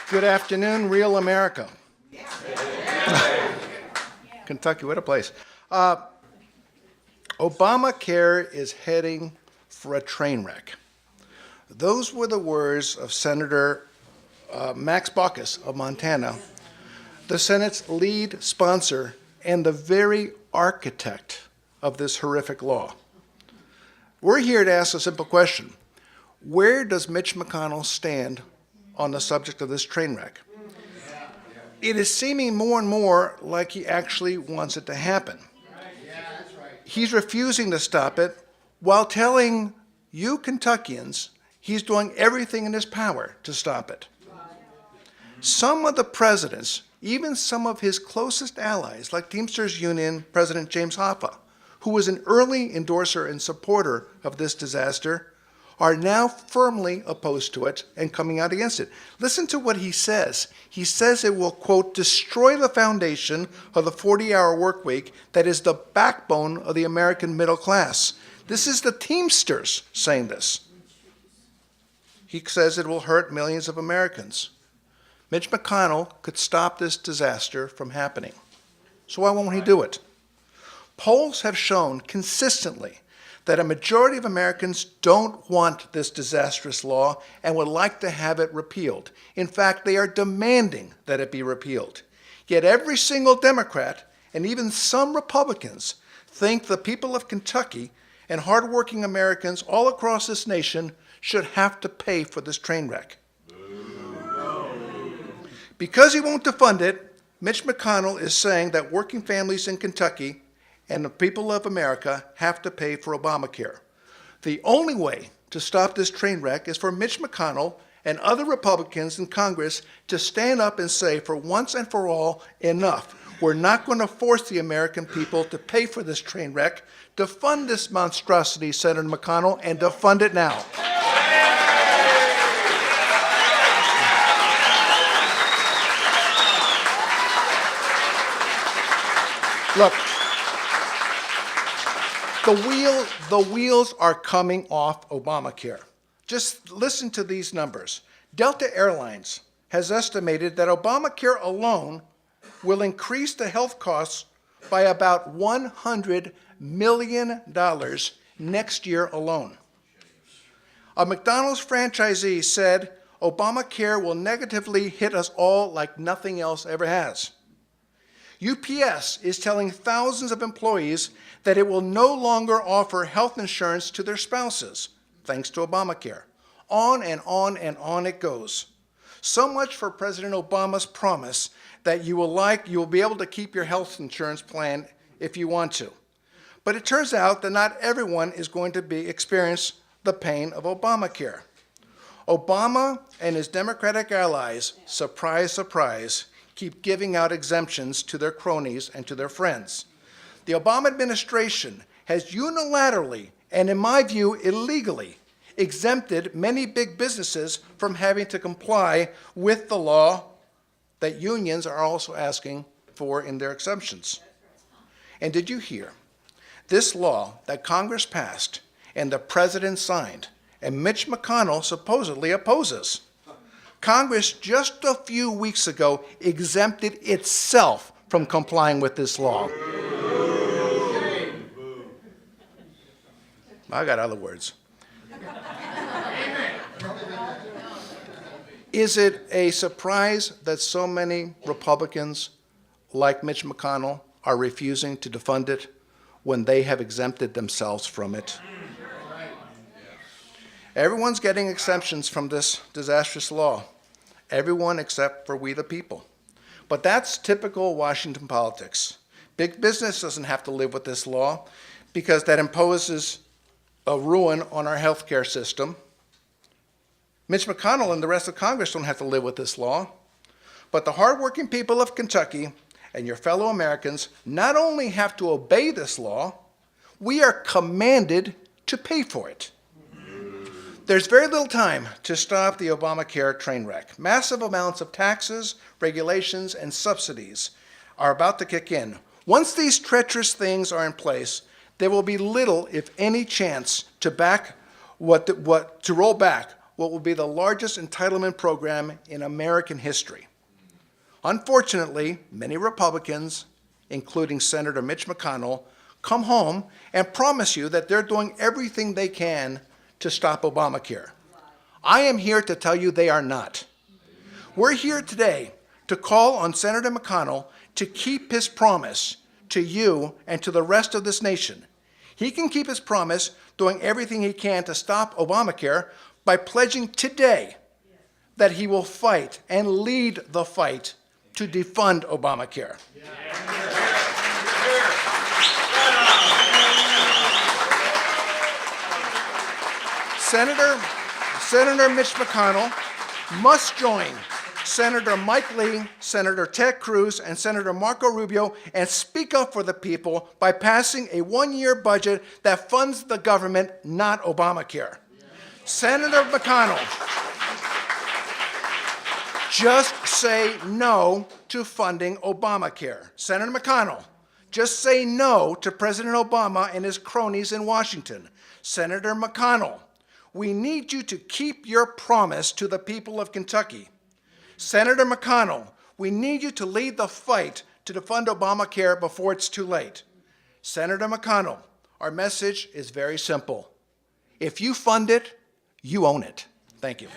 Good afternoon, real America. Kentucky, what a place. Obamacare is heading for a train wreck. Those were the words of Senator Max Baucus of Montana, the Senate's lead sponsor and the very architect of this horrific law. We're here to ask a simple question. Where does Mitch McConnell stand on the subject of this train wreck? It is seeming more and more like he actually wants it to happen. He's refusing to stop it while telling you Kentuckians he's doing everything in his power to stop it. Some of the presidents, even some of his closest allies, like Teamsters Union President James Hoffa, who was an early endorser and supporter of this disaster, are now firmly opposed to it and coming out against it. Listen to what he says. He says it will, quote, destroy the foundation of the 40-hour work week that is the backbone of the American middle class. This is the Teamsters saying this. He says it will hurt millions of Americans. Mitch McConnell could stop this disaster from happening. So why won't he do it? Polls have shown consistently that a majority of Americans don't want this disastrous law and would like to have it repealed. In fact, they are demanding that it be repealed. Yet every single Democrat and even some Republicans think the people of Kentucky and hardworking Americans all across this nation should have to pay for this train wreck. Because he won't defund it, Mitch McConnell is saying that working families in Kentucky and the people of America have to pay for Obamacare. The only way to stop this train wreck is for Mitch McConnell and other Republicans in Congress to stand up and say, for once and for all, enough. We're not going to force the American people to pay for this train wreck. Defund this monstrosity, Senator McConnell, and defund it now. Look, the wheels are coming off Obamacare. Just listen to these numbers. Delta Airlines has estimated that Obamacare alone will increase the health costs by about $100 million next year alone. A McDonald's franchisee said Obamacare will negatively hit us all like nothing else ever has. UPS is telling thousands of employees that it will no longer offer health insurance to their spouses, thanks to Obamacare. On and on and on it goes. So much for President Obama's promise that you will be able to keep your health insurance plan if you want to. But it turns out that not everyone is going to experience the pain of Obamacare. Obama and his Democratic allies, surprise, surprise, keep giving out exemptions to their cronies and to their friends. The Obama administration has unilaterally, and in my view, illegally, exempted many big businesses from having to comply with the law that unions are also asking for in their exemptions. And did you hear? This law that Congress passed and the president signed, and Mitch McConnell supposedly opposes. Congress just a few weeks ago exempted itself from complying with this law. I got other words. Is it a surprise that so many Republicans like Mitch McConnell are refusing to defund it when they have exempted themselves from it? Everyone's getting exemptions from this disastrous law. Everyone except for we the people. But that's typical Washington politics. Big business doesn't have to live with this law because that imposes a ruin on our healthcare system. Mitch McConnell and the rest of Congress don't have to live with this law. But the hardworking people of Kentucky and your fellow Americans not only have to obey this law, we are commanded to pay for it. There's very little time to stop the Obamacare train wreck. Massive amounts of taxes, regulations, and subsidies are about to kick in. Once these treacherous things are in place, there will be little, if any, chance to roll back what will be the largest entitlement program in American history. Unfortunately, many Republicans, including Senator Mitch McConnell, come home and promise you that they're doing everything they can to stop Obamacare. I am here to tell you they are not. We're here today to call on Senator McConnell to keep his promise to you and to the rest of this nation. He can keep his promise doing everything he can to stop Obamacare by pledging today that he will fight and lead the fight to defund Obamacare. Senator Mitch McConnell must join Senator Mike Lee, Senator Ted Cruz, and Senator Marco Rubio and speak up for the people by passing a one-year budget that funds the government, not Obamacare. Senator McConnell, just say no to funding Obamacare. Senator McConnell, just say no to President Obama and his cronies in Washington. Senator McConnell, we need you to keep your promise to the people of Kentucky. Senator McConnell, we need you to lead the fight to defund Obamacare before it's too late. Senator McConnell, our message is very simple. If you fund it, you own it. Thank you.